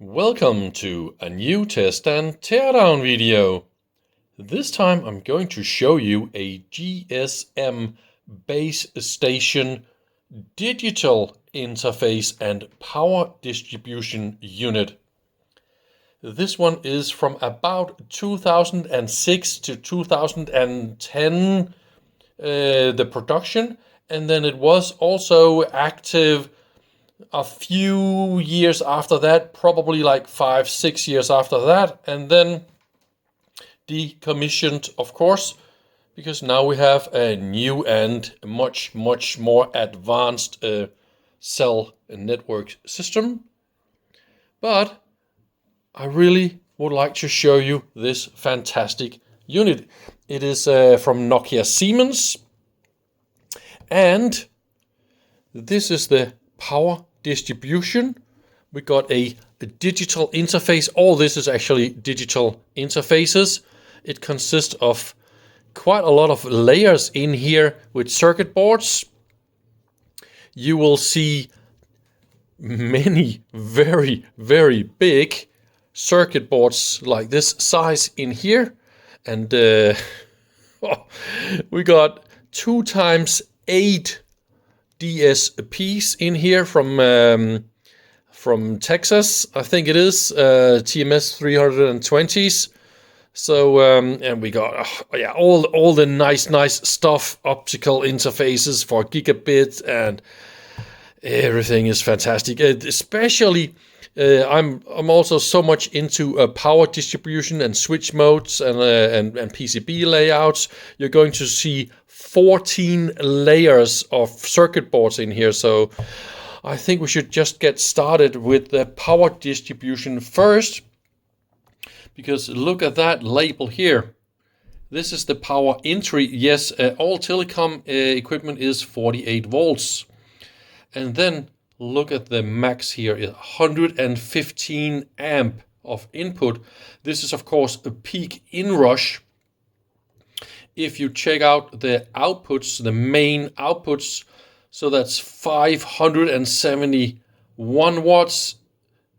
Welcome to a new test and teardown video. This time I'm going to show you a GSM base station digital interface and power distribution unit. This one is from about 2006 to 2010, the production, and then it was also active a few years after that, probably like 5-6 years after that, and then decommissioned, of course, because now we have a new and much more advanced cell network system. But I really would like to show you this fantastic unit. It is from Nokia Siemens, and this is the power distribution. We got a digital interface. All this is actually digital interfaces. It consists of quite a lot of layers in here with circuit boards. You will see many very big circuit boards like this size in here, and we got 2x8 DSPs in here from Texas, I think it is, TMS 320s. So and we got all the nice stuff, optical interfaces for gigabit, and everything is fantastic. Especially I'm also so much into power distribution and switch modes and PCB layouts. You're going to see 14 layers of circuit boards in here, so I think we should just get started with the power distribution first, because look at that label here. This is the power entry. Yes, all telecom equipment is 48 volts, and then look at the max here, 115 amp of input. This is of course a peak inrush. If you check out the outputs, the main outputs, so that's 571 watts,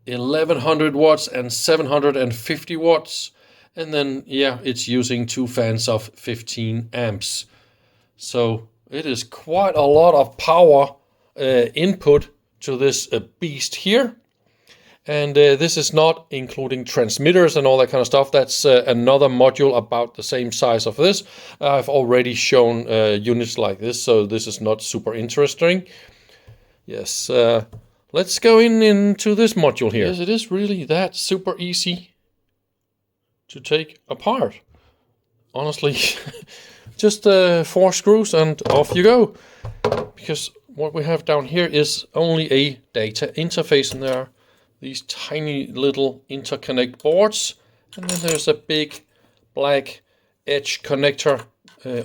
1100 watts, and 750 watts. And then, yeah, it's using two fans of 15 amps. So it is quite a lot of power input to this beast here. And this is not including transmitters and all that kind of stuff. That's another module about the same size of this. I've already shown units like this, so this is not super interesting. Yes, let's go into this module here. Yes, it is really that super easy to take apart. Honestly, just 4 screws and off you go. Because what we have down here is only a data interface, and there are these tiny little interconnect boards, and then there's a big black edge connector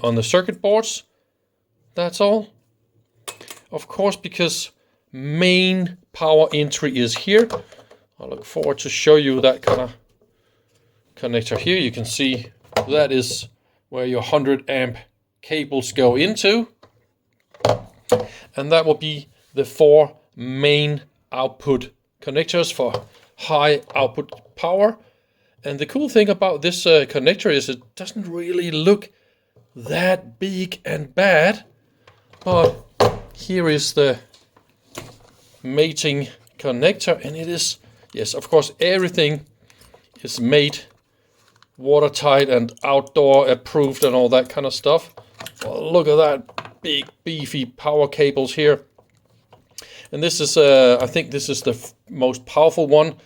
on the circuit boards. That's all. Of course, because main power entry is here, I look forward to show you that kind of connector here. You can see that is where your 100 amp cables go into, and that will be the 4 main output connectors for high output power. And the cool thing about this connector is it doesn't really look that big and bad, but here is the mating connector, and it is, yes, of course, everything is made watertight and outdoor approved and all that kind of stuff. Well, look at that big beefy power cables here. And this is, I think this is the most powerful one.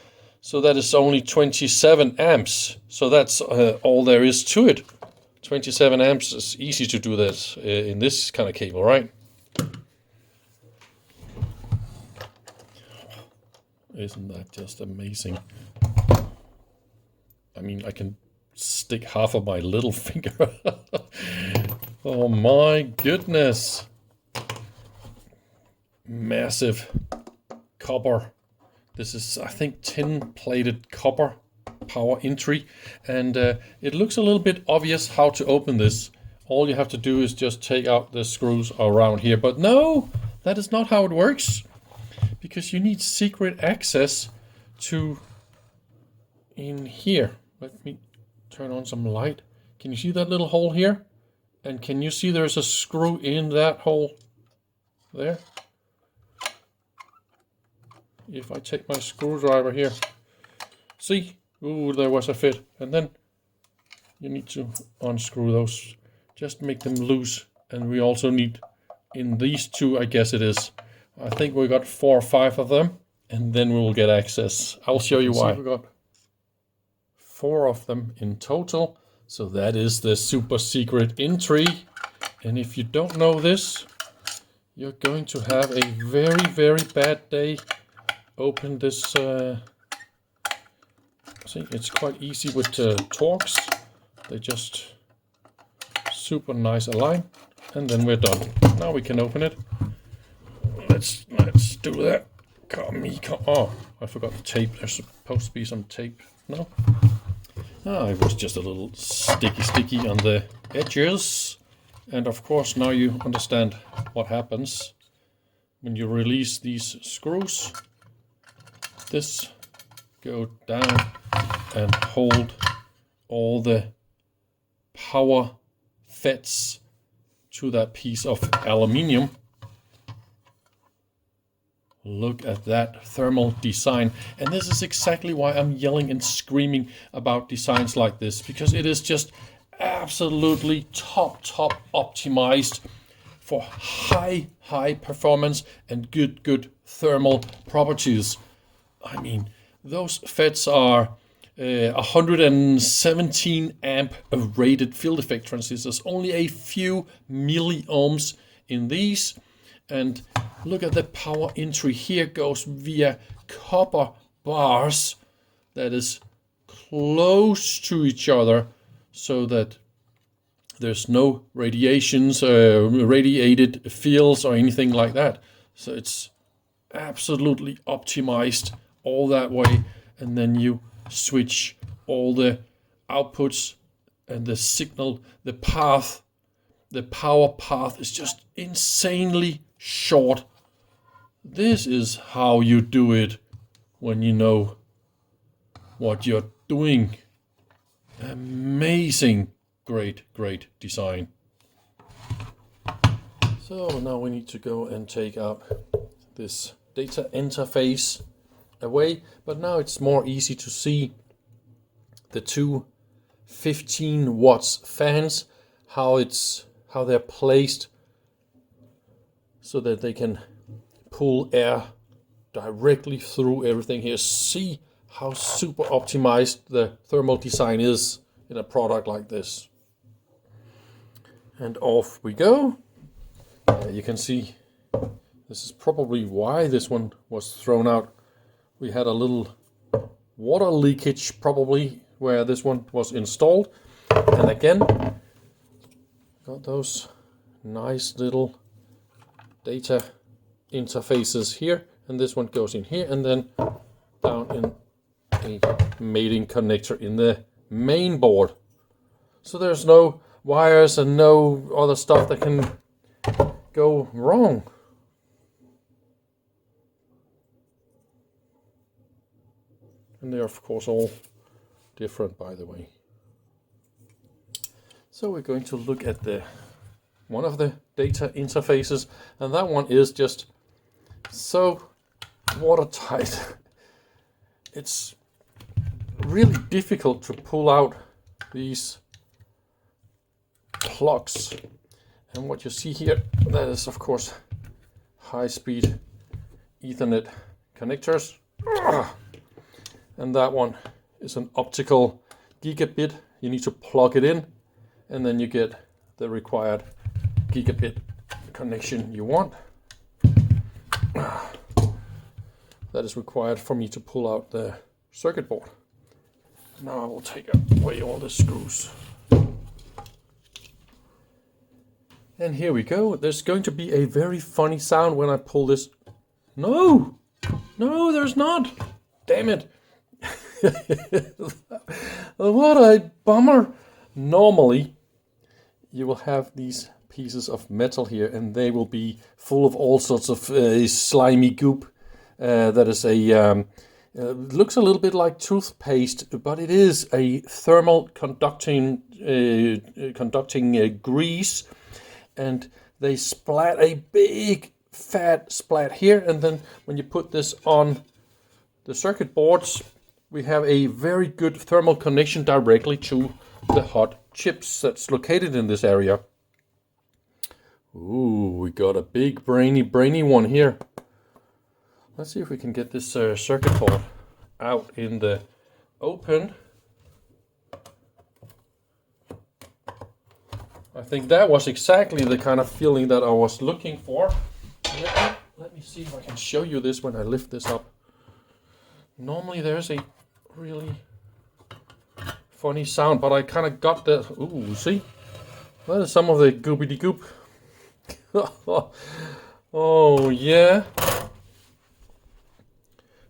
So that is only 27 amps. So that's all there is to it. 27 amps is easy to do that in this kind of cable, right? Isn't that just amazing? I mean, I can stick half of my little finger. Oh my goodness. Massive copper. This is, I think, tin plated copper power entry, and it looks a little bit obvious how to open this. All you have to do is just take out the screws around here, but no, that is not how it works, because you need secret access to in here. Let me turn on some light. Can you see that little hole here? And can you see there's a screw in that hole there? If I take my screwdriver here, see? Ooh, there was a fit. And then you need to unscrew those. Just make them loose. And we also need, in these two, I guess it is, I think we got 4 or 5 of them. And then we will get access. I'll show you why. We got 4 of them in total. So that is the super secret entry. And if you don't know this, you're going to have a very, very bad day. Open this. See, it's quite easy with Torx. They just super nice align. And then we're done. Now we can open it. Let's do that. Come. Oh, I forgot the tape. There's supposed to be some tape. No? Ah, it was just a little sticky on the edges. And of course, now you understand what happens when you release these screws. This go down and hold all the power FETs to that piece of aluminium. Look at that thermal design. And this is exactly why I'm yelling and screaming about designs like this, because it is just absolutely top optimized for high performance and good thermal properties. I mean, those FETs are 117 amp rated field effect transistors, only a few milliohms in these. And look at the power entry here, goes via copper bars that is close to each other, so that there's no radiations, radiated fields or anything like that. So it's absolutely optimized all that way. And then you switch all the outputs and the signal, the path, the power path is just insanely short. This is how you do it when you know what you're doing. Amazing, great design. So now we need to go and take out this data interface away, but now it's more easy to see the two 15 watts fans, how they're placed so that they can pull air directly through everything here. See how super optimized the thermal design is in a product like this. And off we go. You can see this is probably why this one was thrown out. We had a little water leakage probably where this one was installed. And again, got those nice little data interfaces here, and this one goes in here and then down in a mating connector in the main board. So there's no wires and no other stuff that can go wrong. And they're of course all different, by the way. So we're going to look at one of the data interfaces, and that one is just so watertight. It's really difficult to pull out these plugs. And what you see here, that is of course high-speed Ethernet connectors. And that one is an optical gigabit. You need to plug it in, and then you get the required gigabit connection you want. That is required for me to pull out the circuit board. Now I will take away all the screws. And here we go. There's going to be a very funny sound when I pull this. No, there's not. Damn it. What a bummer. Normally, you will have these pieces of metal here, and they will be full of all sorts of slimy goop. That is a It looks a little bit like toothpaste, but it is a thermal conducting grease, and they splat a big fat splat here, and then when you put this on the circuit boards, we have a very good thermal connection directly to the hot chips that's located in this area. Ooh, we got a big brainy one here. Let's see if we can get this circuit board out in the open. I think that was exactly the kind of feeling that I was looking for. Let me see if I can show you this when I lift this up. Normally there's a really funny sound, but I kind of got the... Ooh, see? That is some of the goopity goop. Oh, yeah.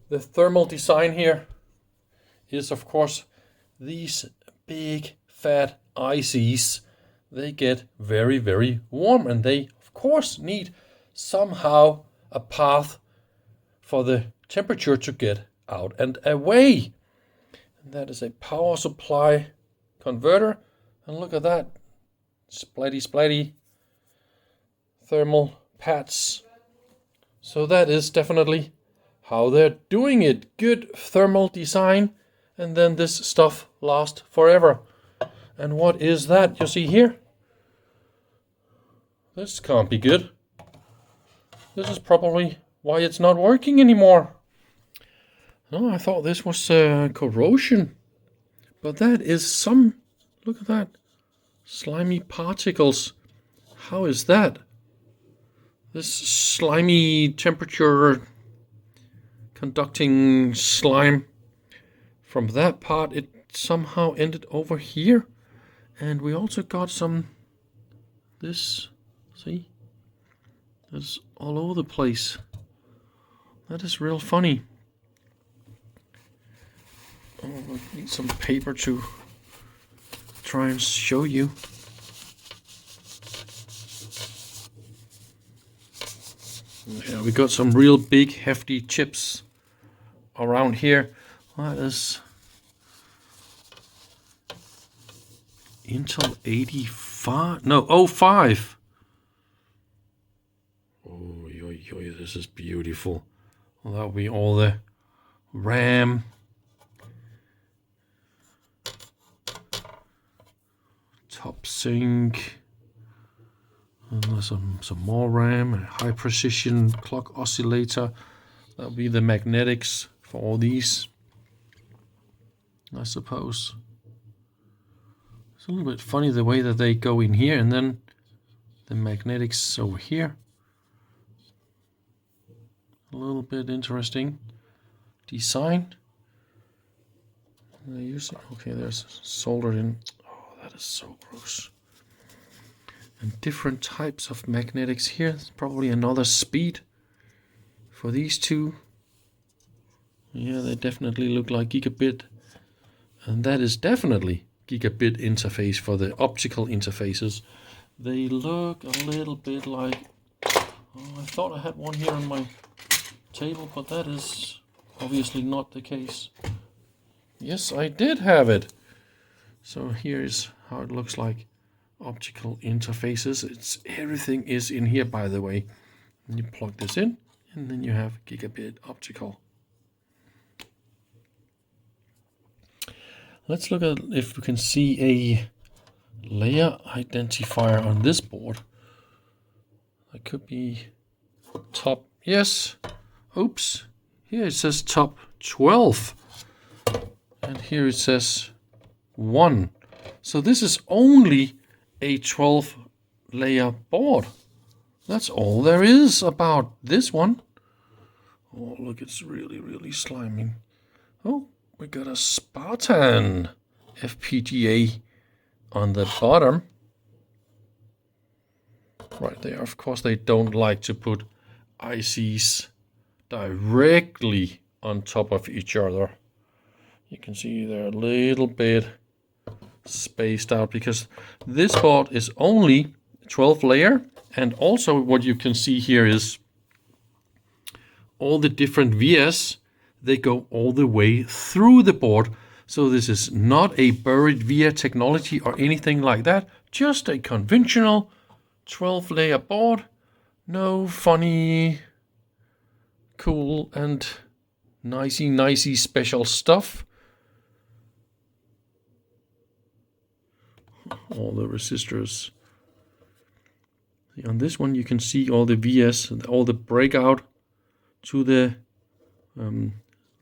The thermal design here is, of course, these big fat ICs. They get very, very warm, and they, of course, need somehow a path for the temperature to get out and away. And that is a power supply converter. And look at that. Splatty thermal pads. So that is definitely how they're doing it. Good thermal design, and then this stuff lasts forever. And what is that you see here? This can't be good. This is probably why it's not working anymore. No, I thought this was corrosion, but that is some, look at that, slimy particles. How is that? This slimy temperature conducting slime, from that part it somehow ended over here, and we also got some, this, see, that's all over the place. That is real funny. Oh, I need some paper to try and show you. Yeah, we got some real big hefty chips around here. That is Intel 85, no, 05. Oh, this is beautiful. Well, that'll be all the RAM. Top sync. And there's some more RAM, a high precision clock oscillator. That'll be the magnetics for all these, I suppose. It's a little bit funny the way that they go in here, and then the magnetics over here. A little bit interesting design. They use it. Okay, there's soldered in. Oh, that is so gross. And different types of magnetics here. Probably another speed for these two. Yeah, they definitely look like gigabit. And that is definitely gigabit interface for the optical interfaces. They look a little bit like... Oh, I thought I had one here on my table, but that is obviously not the case. Yes, I did have it. So here's how it looks like. Optical interfaces. Everything is in here, by the way. And you plug this in, and then you have gigabit optical. Let's look at if we can see a layer identifier on this board. That could be top. Yes. Oops. Here it says top 12, and here it says 1. So this is only a 12 layer board. That's all there is about this one. Oh, look, it's really sliming. Oh, we got a Spartan FPGA on the bottom. Right there, of course, they don't like to put ICs directly on top of each other. You can see they're a little bit spaced out because this board is only 12 layer, and also what you can see here is all the different vias they go all the way through the board. So this is not a buried via technology or anything like that. Just a conventional 12-layer board. No funny, cool and nicey special stuff. All the resistors. On this one you can see all the VS and all the breakout to the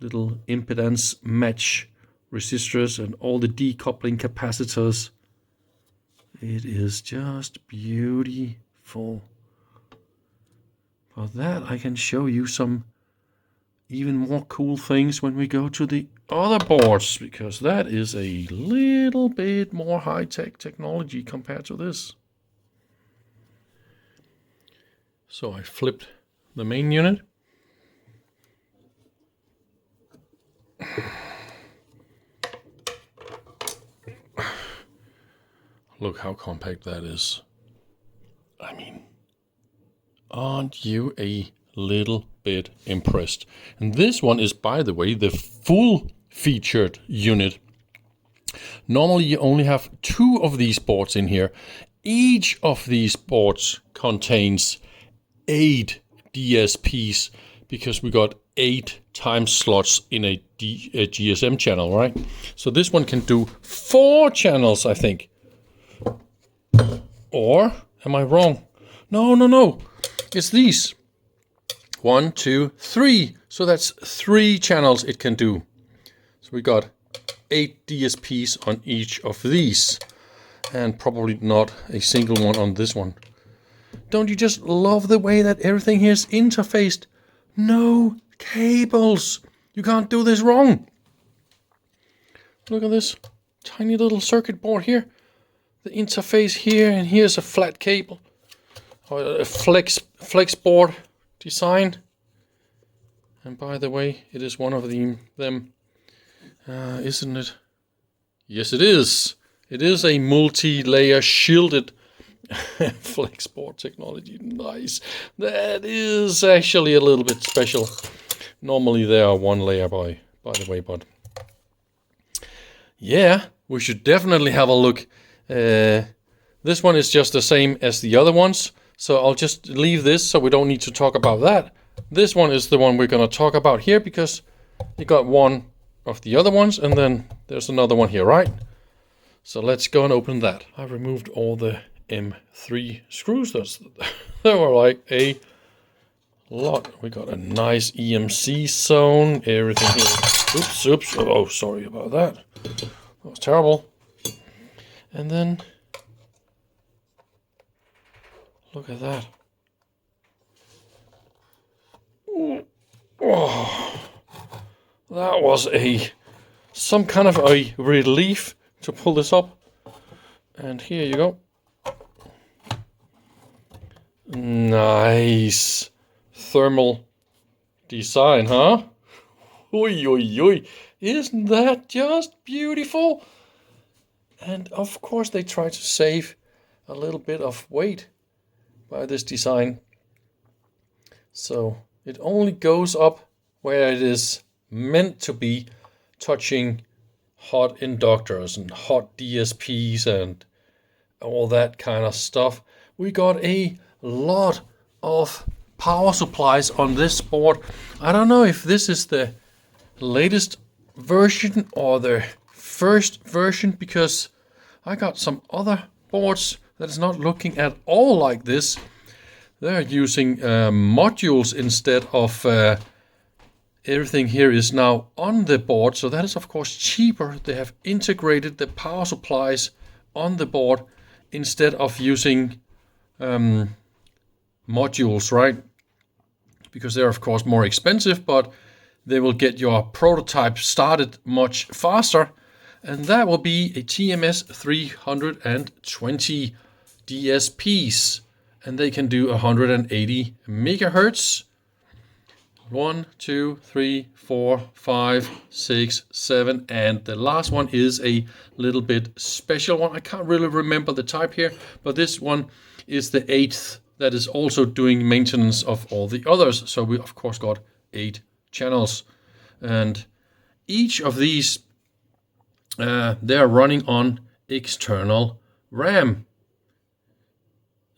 little impedance match resistors and all the decoupling capacitors. It is just beautiful. For that I can show you some even more cool things when we go to the other boards, because that is a little bit more high-tech technology compared to this. So I flipped the main unit. Look how compact that is. I mean, aren't you a little bit impressed? And this one is, by the way, the full featured unit. Normally you only have 2 of these boards in here. Each of these boards contains 8 DSPs, because we got 8 time slots in a GSM channel, right? So this one can do 4 channels, I think. Or am I wrong? No. It's these. 1, 2, 3. So that's 3 channels it can do. So we got 8 DSPs on each of these. And probably not a single one on this one. Don't you just love the way that everything here is interfaced? No cables. You can't do this wrong. Look at this tiny little circuit board here. The interface here, and here's a flat cable. Or a flex board design. And by the way, it is one of them. Isn't it? Yes, it is. It is a multi-layer shielded flex board technology. Nice. That is actually a little bit special. Normally they are 1 layer by the way, but yeah, we should definitely have a look. This one is just the same as the other ones, so I'll just leave this so we don't need to talk about that. This one is the one we're going to talk about here, because you got one of the other ones and then there's another one here, right? So let's go and open that. I removed all the M3 screws. There were like a lot. We got a nice EMC zone, everything here. Oops. Oh, sorry about that. That was terrible. And then, look at that. Oh, that was some kind of a relief to pull this up. And here you go. Nice thermal design, huh? Oi. Isn't that just beautiful? And of course they try to save a little bit of weight by this design. So it only goes up where it is meant to be, touching hot inductors and hot DSPs and all that kind of stuff. We got a lot of power supplies on this board. I don't know if this is the latest version or the first version, because I got some other boards that is not looking at all like this. They're using modules instead of everything here is now on the board, so that is of course cheaper. They have integrated the power supplies on the board instead of using modules, right? Because they're of course more expensive, but they will get your prototype started much faster. And that will be a TMS 320 DSPs. And they can do 180 megahertz. 1, 2, 3, 4, 5, 6, 7. And the last one is a little bit special one. I can't really remember the type here, but this one is the 8th that is also doing maintenance of all the others. So we of course got 8 channels. and each of these they are running on external RAM.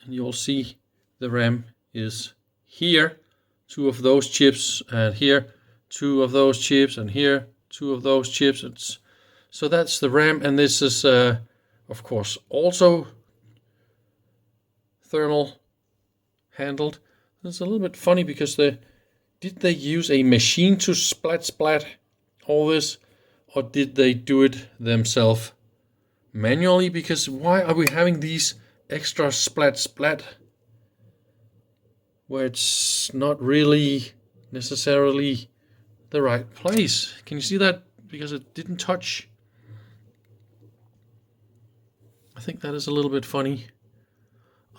And you'll see the RAM is here, 2 of those chips, and here 2 of those chips, and here 2 of those chips. So that's the RAM, and this is of course also thermal handled. It's a little bit funny because did they use a machine to splat all this, or did they do it themselves manually? Because why are we having these extra splat where it's not really necessarily the right place? Can you see that? Because it didn't touch. I think that is a little bit funny.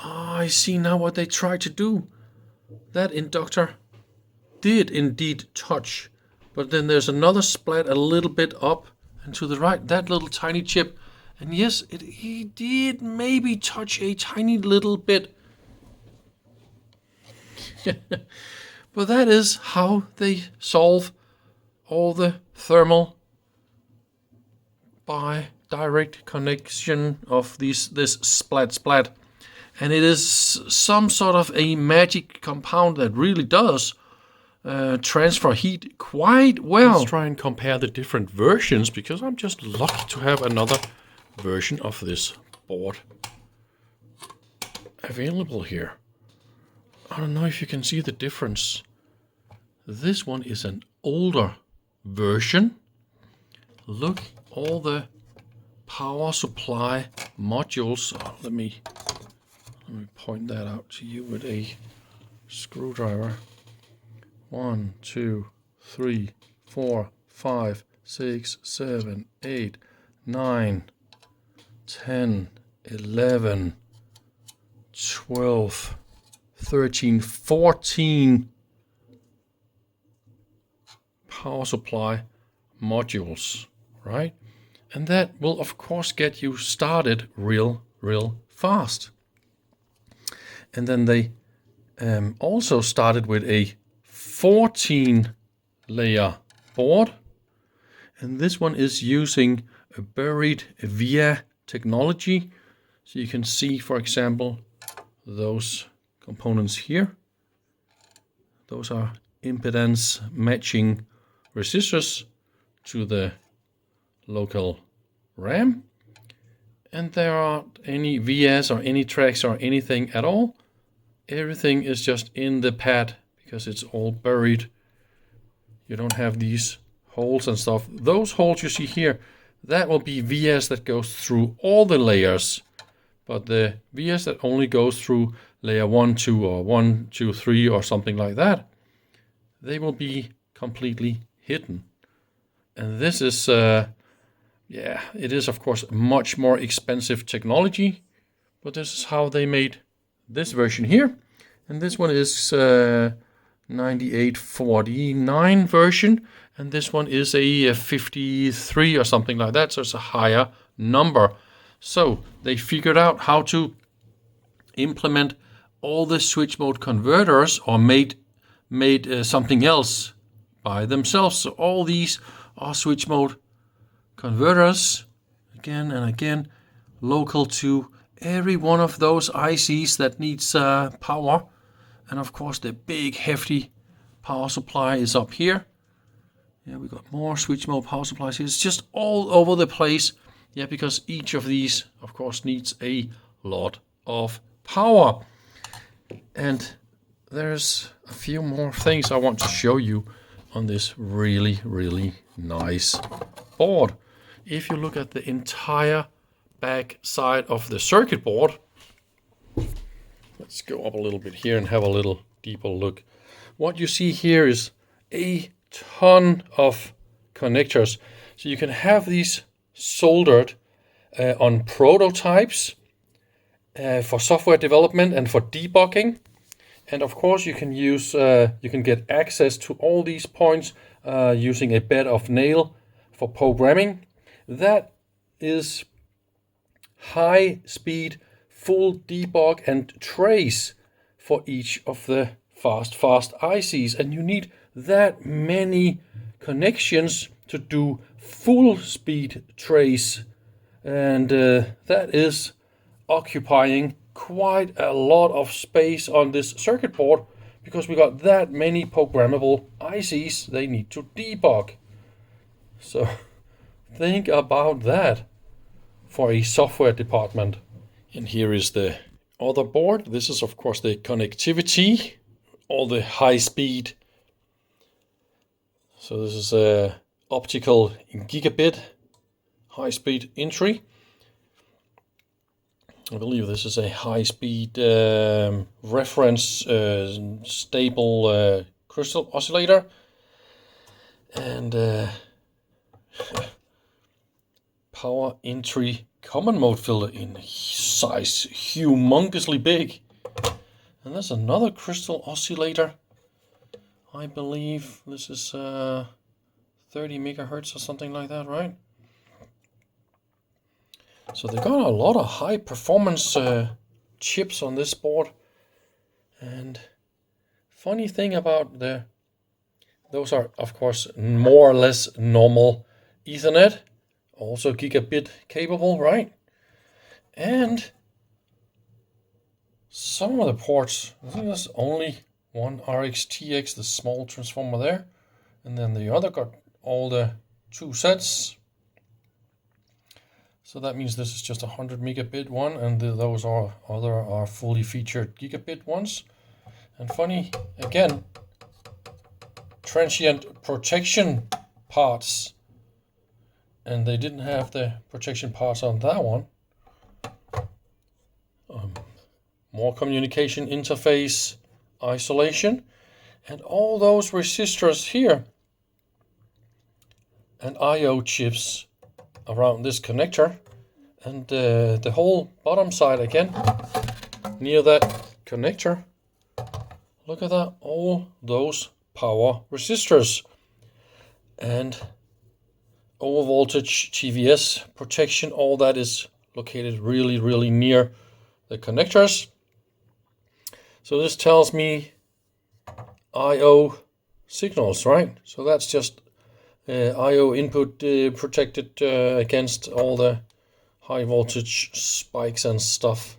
Oh, I see now what they tried to do. That inductor did indeed touch, but then there's another splat a little bit up and to the right, that little tiny chip. And yes, he did maybe touch a tiny little bit. But that is how they solve all the thermal by direct connection of this splat. And it is some sort of a magic compound that really does transfer heat quite well. Let's try and compare the different versions, because I'm just lucky to have another version of this board available here. I don't know if you can see the difference. This one is an older version. Look, all the power supply modules. Oh, let me point that out to you with a screwdriver. 1, 2, 3, 4, 5, 6, 7, 8, 9, 10, 11, 12, 13, 14 power supply modules, right? And that will of course get you started real fast. And then they also started with a 14 layer board, and this one is using a buried via technology. So you can see, for example, those components here. Those are impedance matching resistors to the local RAM, and there aren't any VS or any tracks or anything at all. Everything is just in the pad because it's all buried. You don't have these holes and stuff. Those holes you see here, that will be VS that goes through all the layers, but the VS that only goes through layer 1, 2, or 1, 2, 3 or something like that, they will be completely hidden. And this is it is of course much more expensive technology, but this is how they made this version here. And this one is 9849 version, and this one is a 53 or something like that, so it's a higher number. So they figured out how to implement all the switch mode converters, or made something else by themselves. So all these are switch mode converters, again and again, local to every one of those ICs that needs power. And of course the big hefty power supply is up here. Yeah, we got more switch mode power supplies here. It's just all over the place. Yeah, because each of these of course needs a lot of power. And there's a few more things I want to show you on this really nice board. If you look at the entire back side of the circuit board, let's go up a little bit here and have a little deeper look. What you see here is a ton of connectors. So you can have these soldered on prototypes for software development and for debugging. And of course you can use, you can get access to all these points using a bed of nail for programming. That is high speed, full debug and trace for each of the fast ICs. And you need that many connections to do full speed trace, and that is occupying quite a lot of space on this circuit board because we got that many programmable ICs they need to debug. So think about that for a software department. And here is the other board. This is of course the connectivity, all the high speed. So this is a optical gigabit high speed entry. I believe this is a high speed reference stable crystal oscillator. And power entry common mode filter in size humongously big. And there's another crystal oscillator. I believe this is 30 megahertz or something like that, right? So they got a lot of high performance chips on this board. And funny thing about those are of course more or less normal Ethernet, also gigabit capable, right? And some of the ports, I think there's only one RxTX, the small transformer there, and then the other got all the two sets. So that means this is just a 100 megabit one, and those other are fully featured gigabit ones. And funny, again, transient protection parts, and they didn't have the protection parts on that one. More communication interface isolation, and all those resistors here and IO chips around this connector, and the whole bottom side again near that connector. Look at that, all those power resistors and overvoltage TVS protection, all that is located really near the connectors. So this tells me IO signals, right? So that's just IO input protected against all the high voltage spikes and stuff.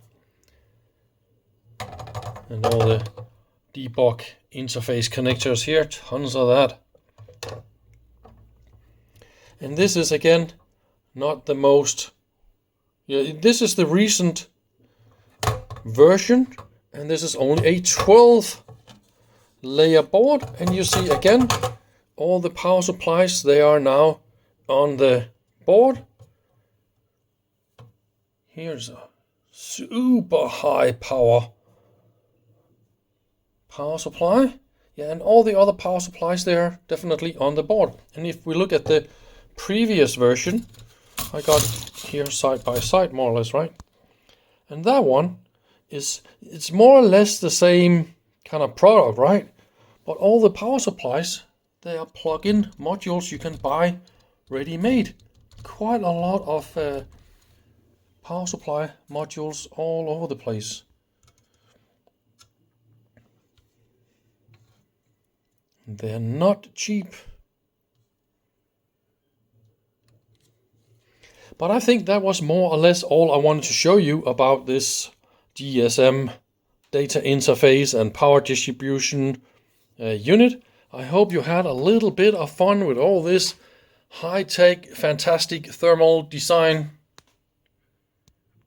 And all the debug interface connectors here, tons of that. And this is again not the most, this is the recent version, and this is only a 12 layer board, and you see again all the power supplies, they are now on the board. Here's a super high power supply. Yeah, and all the other power supplies, they are definitely on the board. And if we look at the previous version, I got it here side by side more or less, right? And that one it's more or less the same kind of product, right? But all the power supplies, they are plug-in modules you can buy ready-made. Quite a lot of power supply modules all over the place. They're not cheap. But I think that was more or less all I wanted to show you about this GSM data interface and power distribution unit. I hope you had a little bit of fun with all this high-tech, fantastic thermal design